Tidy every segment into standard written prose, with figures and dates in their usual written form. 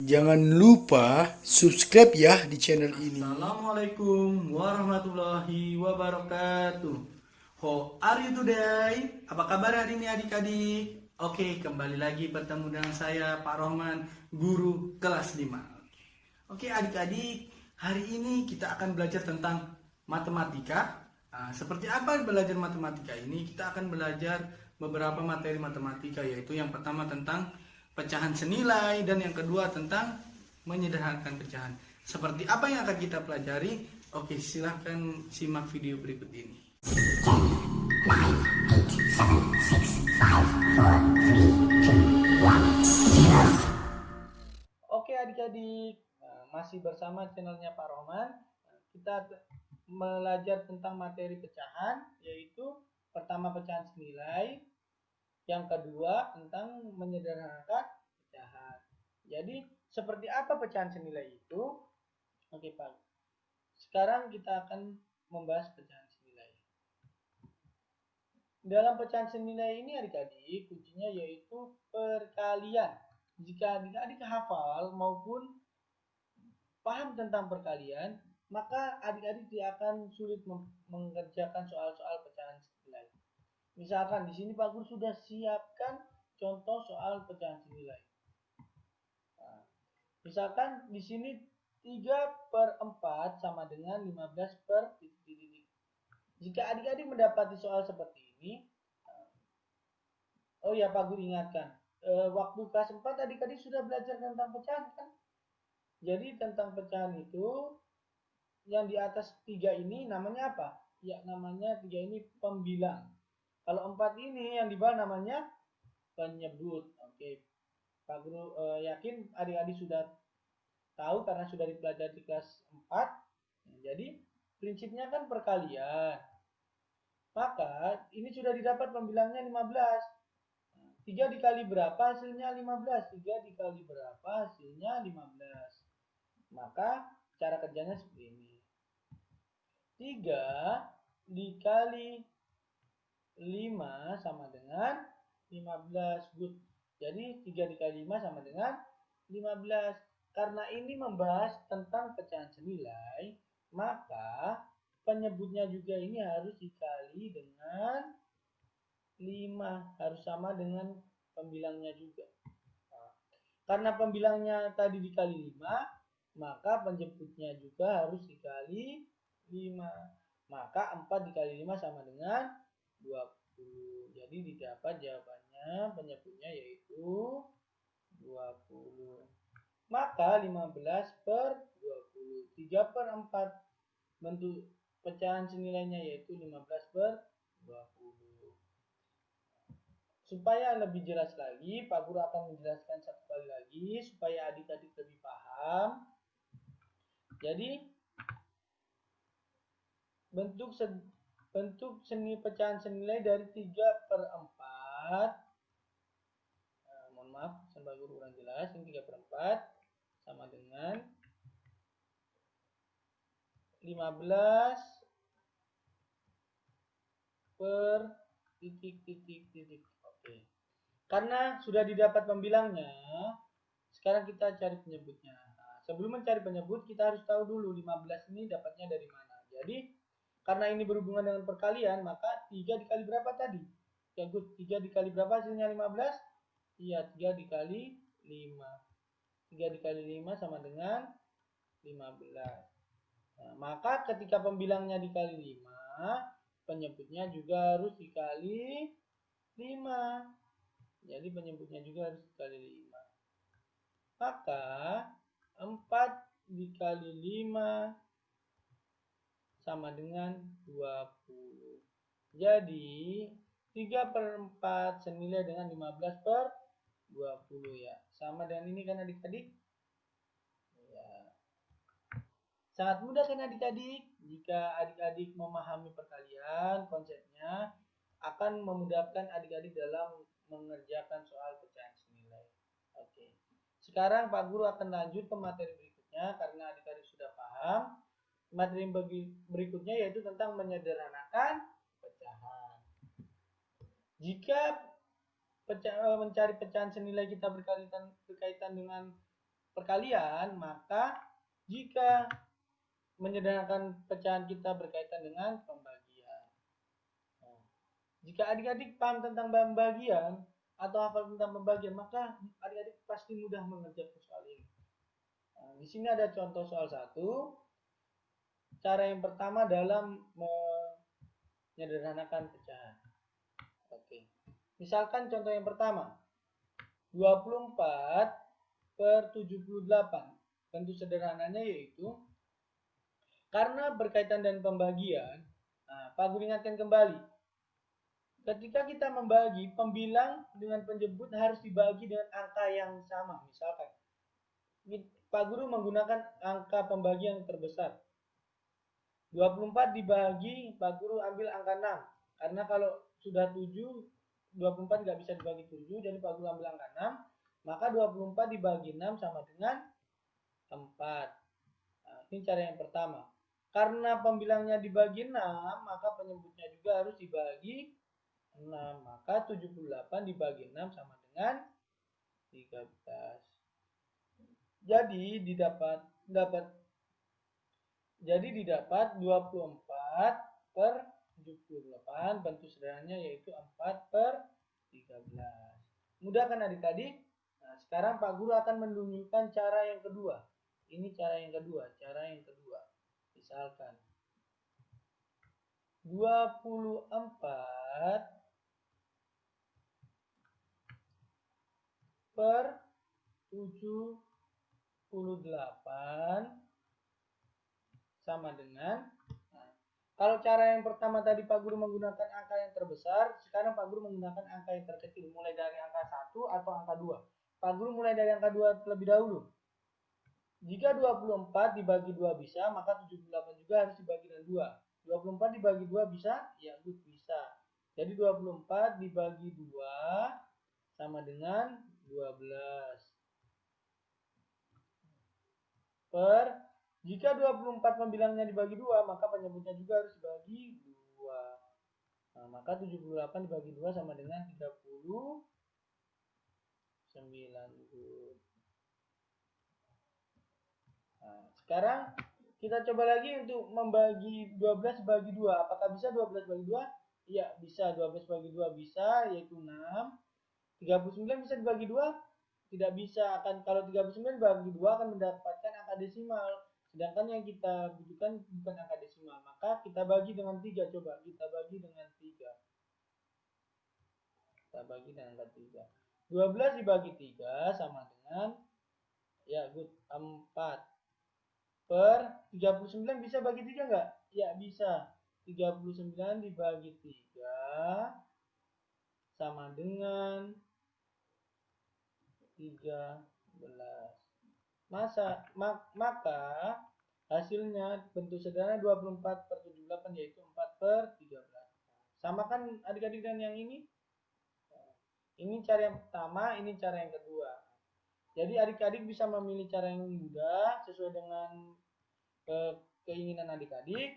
Jangan lupa subscribe ya di channel ini. Assalamualaikum warahmatullahi wabarakatuh. How are you today? Apa kabar hari ini adik-adik? Oke, kembali lagi bertemu dengan saya Pak Rohman, guru kelas 5. Oke adik-adik, hari ini kita akan belajar tentang matematika. Seperti apa belajar matematika ini? Kita akan belajar beberapa materi matematika, yaitu yang pertama tentang pecahan senilai dan yang kedua tentang menyederhanakan pecahan. Seperti apa yang akan kita pelajari? Oke, silahkan simak video berikut ini. Oke adik-adik, masih bersama channelnya Pak Rohman. Kita belajar tentang materi pecahan, yaitu pertama pecahan senilai, yang kedua tentang menyederhanakan pecahan. Jadi seperti apa pecahan senilai itu? Oke Pak, sekarang kita akan membahas pecahan senilai. Dalam pecahan senilai ini adik-adik, kuncinya yaitu perkalian. Jika adik-adik hafal maupun paham tentang perkalian, maka adik-adik tidak akan sulit mengerjakan soal-soal pecahan senilai. Misalkan di sini Pak Guru sudah siapkan contoh soal pecahan senilai. Nah, misalkan di sini 3/4 sama dengan 15 per titik. Jika adik-adik mendapati soal seperti ini, oh ya Pak Guru ingatkan, waktu kelas 4 adik-adik sudah belajar tentang pecahan kan? Jadi tentang pecahan itu, yang di atas 3 ini namanya apa? Ya namanya 3 ini pembilang. Kalau 4 ini yang di bawah namanya penyebut. Oke, Pak Guru yakin adik-adik sudah tahu karena sudah dipelajari di kelas 4. Nah, jadi prinsipnya kan perkalian. Maka ini sudah didapat pembilangnya 15. 3 dikali berapa hasilnya 15? 3 dikali berapa hasilnya 15? Maka cara kerjanya seperti ini. 3 dikali 5 sama dengan 15. Good. Jadi 3 dikali 5 sama dengan 15. Karena ini membahas tentang pecahan senilai, maka penyebutnya juga ini harus dikali dengan 5. Harus sama dengan pembilangnya juga. Karena pembilangnya tadi dikali 5, maka penyebutnya juga harus dikali 5. Maka 4 dikali 5 sama dengan 20. Jadi didapat jawabannya, penyebutnya yaitu 20. Maka 15 per 20. 3/4. Bentuk pecahan senilainya yaitu 15 per 20. Supaya lebih jelas lagi, Pak Guru akan menjelaskan satu kali lagi supaya adik-adik lebih paham. Jadi bentuk pecahan senilai dari 3/4. Mohon maaf, Pak Guru kurang jelas. Ini 3/4 sama dengan 15 per titik. Oke. Karena sudah didapat pembilangnya, sekarang kita cari penyebutnya. Nah, sebelum mencari penyebut, kita harus tahu dulu 15 ini dapatnya dari mana. Jadi, karena ini berhubungan dengan perkalian, maka 3 dikali berapa tadi? Ya, good. 3 dikali berapa hasilnya 15? Iya, 3 dikali 5. 3 dikali 5 sama dengan 15. Nah, maka ketika pembilangnya dikali 5, penyebutnya juga harus dikali 5. Jadi penyebutnya juga harus dikali 5. Maka 4 dikali 5 sama dengan 20. Jadi 3/4 senilai dengan 15 per 20 ya. Sama dengan ini kan adik-adik? Ya. Sangat mudah kan adik-adik? Jika adik-adik memahami perkalian, konsepnya akan memudahkan adik-adik dalam mengerjakan soal pecahan senilai. Oke. Sekarang Pak Guru akan lanjut ke materi berikutnya karena adik-adik sudah paham. Materi berikutnya yaitu tentang menyederhanakan pecahan. Jika mencari pecahan senilai kita berkaitan dengan perkalian, maka jika menyederhanakan pecahan kita berkaitan dengan pembagian. Nah, jika adik-adik paham tentang pembagian atau hafal tentang pembagian, maka adik-adik pasti mudah mengerjakan soal ini. Nah, di sini ada contoh soal 1. Cara yang pertama dalam menyederhanakan pecahan. Oke. Misalkan contoh yang pertama. 24/78. Bentuk sederhananya yaitu karena berkaitan dengan pembagian. Nah, Pak Guru ingatkan kembali. Ketika kita membagi, pembilang dengan penjemput harus dibagi dengan angka yang sama. Misalkan, Pak Guru menggunakan angka pembagi yang terbesar. 24 dibagi, Pak Guru ambil angka 6. Karena kalau sudah 7, 24 nggak bisa dibagi 7, jadi Pak Guru ambil angka 6. Maka 24 dibagi 6 sama dengan 4. Nah, ini cara yang pertama. Karena pembilangnya dibagi 6, maka penyebutnya juga harus dibagi 6. Maka 78 dibagi 6 sama dengan 13. Jadi didapat 24/78, bentuk sederhananya yaitu 4/13. Mudah kan adik-adik? Nah, sekarang Pak Guru akan menunjukkan cara yang kedua. Ini cara yang kedua. Misalkan 24/78 sama dengan, nah, kalau cara yang pertama tadi Pak Guru menggunakan angka yang terbesar, sekarang Pak Guru menggunakan angka yang terkecil, mulai dari angka 1 atau angka 2. Pak Guru mulai dari angka 2 terlebih dahulu. Jika 24 dibagi 2 bisa, maka 78 juga harus dibagi dengan 2. 24 dibagi 2 bisa? Ya, bisa. Jadi 24 dibagi 2 sama dengan 12. Jika 24 pembilangnya dibagi 2, maka penyebutnya juga harus dibagi 2. Nah, maka 78 dibagi 2 sama dengan 39. Nah, sekarang kita coba lagi untuk membagi 12 bagi 2. Apakah bisa 12 bagi 2? Iya, bisa. 12 bagi 2 bisa, yaitu 6. 39 bisa dibagi 2? Tidak bisa. Kalau 39 bagi 2 akan mendapatkan angka desimal. Sedangkan yang kita butuhkan bukan angka desimal. Maka kita bagi dengan 3. Coba kita bagi dengan 3. 12 dibagi 3 sama dengan, ya, 4/39 bisa bagi 3 enggak? Ya, bisa. 39 dibagi 3 sama dengan 13. Maka hasilnya bentuk sederhana 24/78 yaitu 4/13. Sama kan adik-adik dengan yang ini? Ini cara yang pertama, ini cara yang kedua. Jadi adik-adik bisa memilih cara yang mudah sesuai dengan keinginan adik-adik.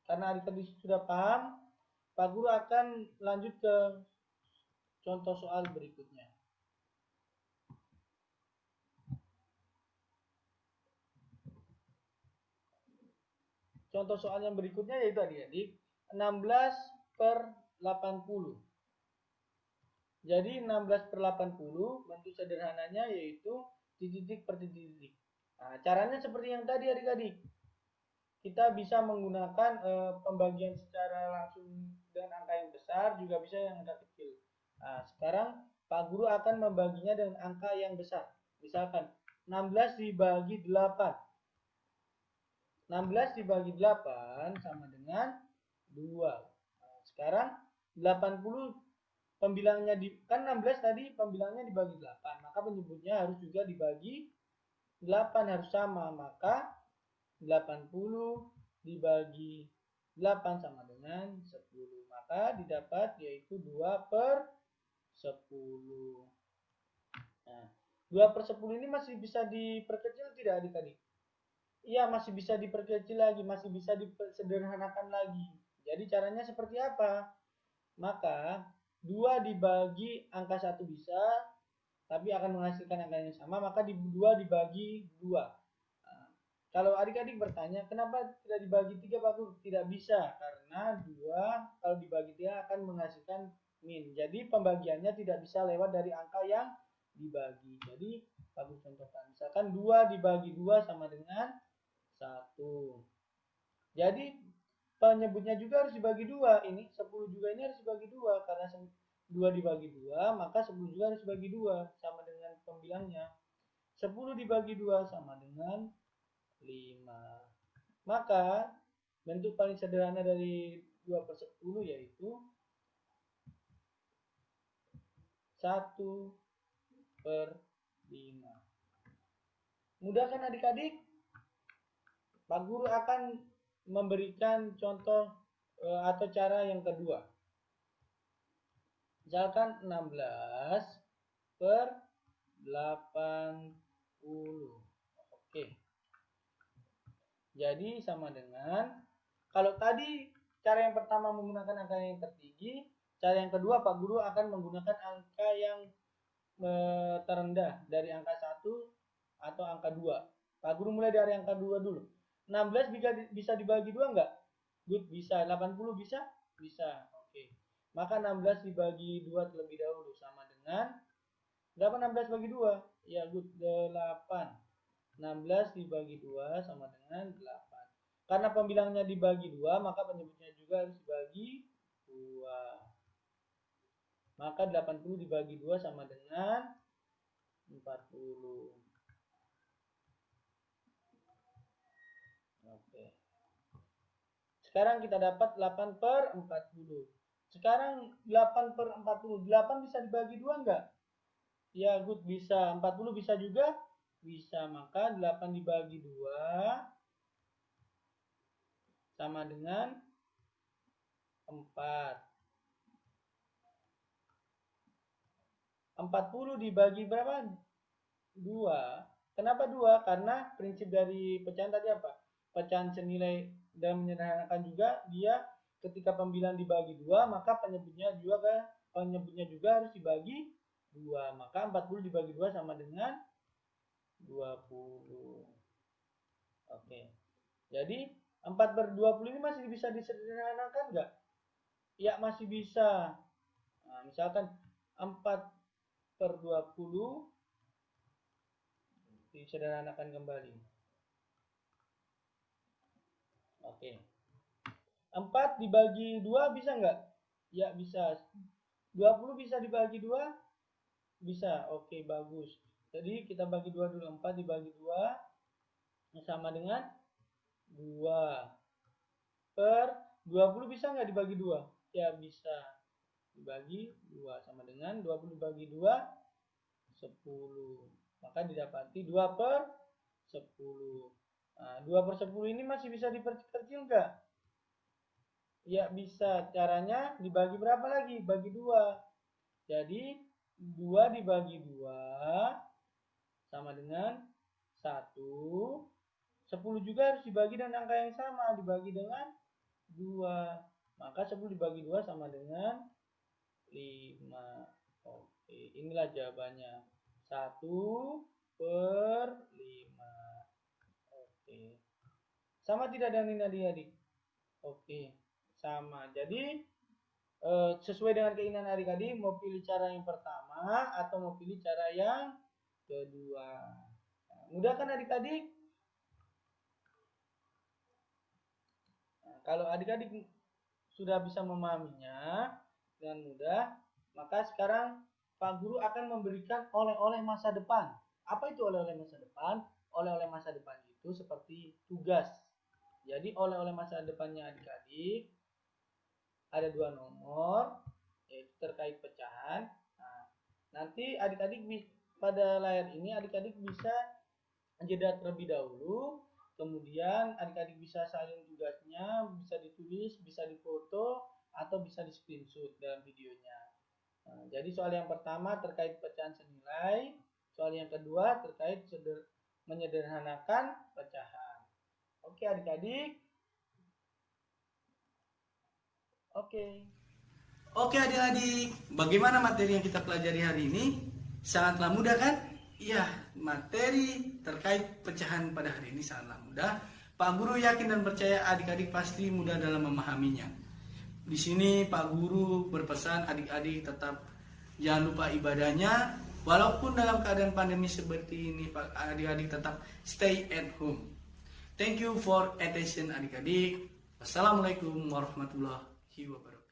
Karena adik-adik sudah paham, Pak Guru akan lanjut ke contoh soal berikutnya. Contoh soal yang berikutnya yaitu adik-adik 16/80. Jadi 16/80 bentuk sederhananya yaitu titik per titik. Nah, caranya seperti yang tadi adik-adik. Kita bisa menggunakan pembagian secara langsung dengan angka yang besar, juga bisa yang angka kecil. Nah, sekarang Pak Guru akan membaginya dengan angka yang besar. Misalkan 16 dibagi 8. 16 dibagi 8 sama dengan 2. Nah, sekarang 80 pembilangnya kan 16 tadi pembilangnya dibagi 8, maka penyebutnya harus juga dibagi 8, harus sama. Maka 80 dibagi 8 sama dengan 10. Maka didapat yaitu 2/10. Nah, 2/10 ini masih bisa diperkecil tidak adik-adik? Iya, masih bisa diperkecil lagi, masih bisa disederhanakan lagi. Jadi caranya seperti apa? Maka 2 dibagi angka 1 bisa, tapi akan menghasilkan angka yang sama, maka 2 dibagi 2. Nah, kalau adik-adik bertanya kenapa tidak dibagi 3 Pak Guru? Tidak bisa, karena 2 kalau dibagi 3 akan menghasilkan min. Jadi pembagiannya tidak bisa lewat dari angka yang dibagi. Jadi Pak Guru contohkan, misalkan 2 dibagi 2 sama dengan 1. Jadi penyebutnya juga harus dibagi 2. Ini 10 juga ini harus dibagi 2, karena 2 dibagi 2, maka 10 juga harus dibagi 2, sama dengan pembilangnya. 10 dibagi 2 sama dengan 5. Maka bentuk paling sederhana dari 2/10 yaitu 1/5. Mudah kan adik-adik? Pak Guru akan memberikan contoh atau cara yang kedua. Misalkan 16/80. Oke. Jadi sama dengan, kalau tadi cara yang pertama menggunakan angka yang tertinggi, cara yang kedua Pak Guru akan menggunakan angka yang terendah dari angka 1 atau angka 2. Pak Guru mulai dari angka 2 dulu. 16 bisa dibagi 2 enggak? Good, bisa. 80 bisa? Bisa. Oke. Maka 16 dibagi 2 terlebih dahulu sama dengan berapa 16 bagi 2? Ya, good, 8. 16 dibagi 2 sama dengan 8. Karena pembilangnya dibagi 2, maka penyebutnya juga harus dibagi 2. Maka 80 dibagi 2 sama dengan 40. Oke. Sekarang kita dapat 8/40. Sekarang 8/40. 8 bisa dibagi 2 enggak? Ya, good, bisa. 40 bisa juga? Bisa. Maka 8 dibagi 2 sama dengan 4. 40 dibagi berapa? 2. Kenapa 2? Karena prinsip dari pecahan tadi apa? Pecahan senilai dan menyederhanakan juga, dia ketika pembilang dibagi 2, maka penyebutnya juga harus dibagi 2. Maka 40 dibagi 2 sama dengan 20. Oke. Jadi 4/20 ini masih bisa disederhanakan enggak? Ya, masih bisa. Nah, misalkan 4/20 disederhanakan kembali. Oke. 4 dibagi 2 bisa enggak? Ya, bisa. 20 bisa dibagi 2? Bisa. Oke, bagus. Jadi kita bagi 2 dulu. 4 dibagi 2 sama dengan 2. Per 20 bisa enggak dibagi 2? Ya, bisa. Dibagi 2 sama dengan 20 dibagi 2, 10. Maka didapati 2/10. Nah, 2/10 ini masih bisa diperkecil enggak? Ya, bisa. Caranya dibagi berapa lagi? Bagi 2. Jadi 2 dibagi 2 sama dengan 1. 10 juga harus dibagi dengan angka yang sama, dibagi dengan 2. Maka 10 dibagi 2 sama dengan 5. Oke, inilah jawabannya. 1/5. Oke. Sama tidak dengan ini adik-adik? Oke, sama. Jadi sesuai dengan keinginan adik-adik, mau pilih cara yang pertama atau mau pilih cara yang kedua. Nah, mudah kan adik-adik? Nah, kalau adik-adik sudah bisa memahaminya dengan mudah, maka sekarang Pak Guru akan memberikan oleh-oleh masa depan. Apa itu oleh-oleh masa depan? Oleh-oleh masa depan itu seperti tugas. Jadi oleh-oleh masa depannya adik-adik ada 2 nomor, yaitu terkait pecahan. Nah, nanti adik-adik pada layar ini adik-adik bisa jeda terlebih dahulu, kemudian adik-adik bisa salin tugasnya, bisa ditulis, bisa difoto, atau bisa di screenshot dalam videonya. Nah, jadi soal yang pertama terkait pecahan senilai, soal yang kedua terkait menyederhanakan pecahan. Oke adik-adik. Oke adik-adik, bagaimana materi yang kita pelajari hari ini? Sangatlah mudah kan? Iya, materi terkait pecahan pada hari ini sangatlah mudah. Pak Guru yakin dan percaya adik-adik pasti mudah dalam memahaminya. Di sini Pak Guru berpesan adik-adik tetap jangan lupa ibadahnya. Walaupun dalam keadaan pandemi seperti ini, Pak adik-adik tetap stay at home. Thank you for attention adik-adik. Wassalamualaikum warahmatullahi wabarakatuh.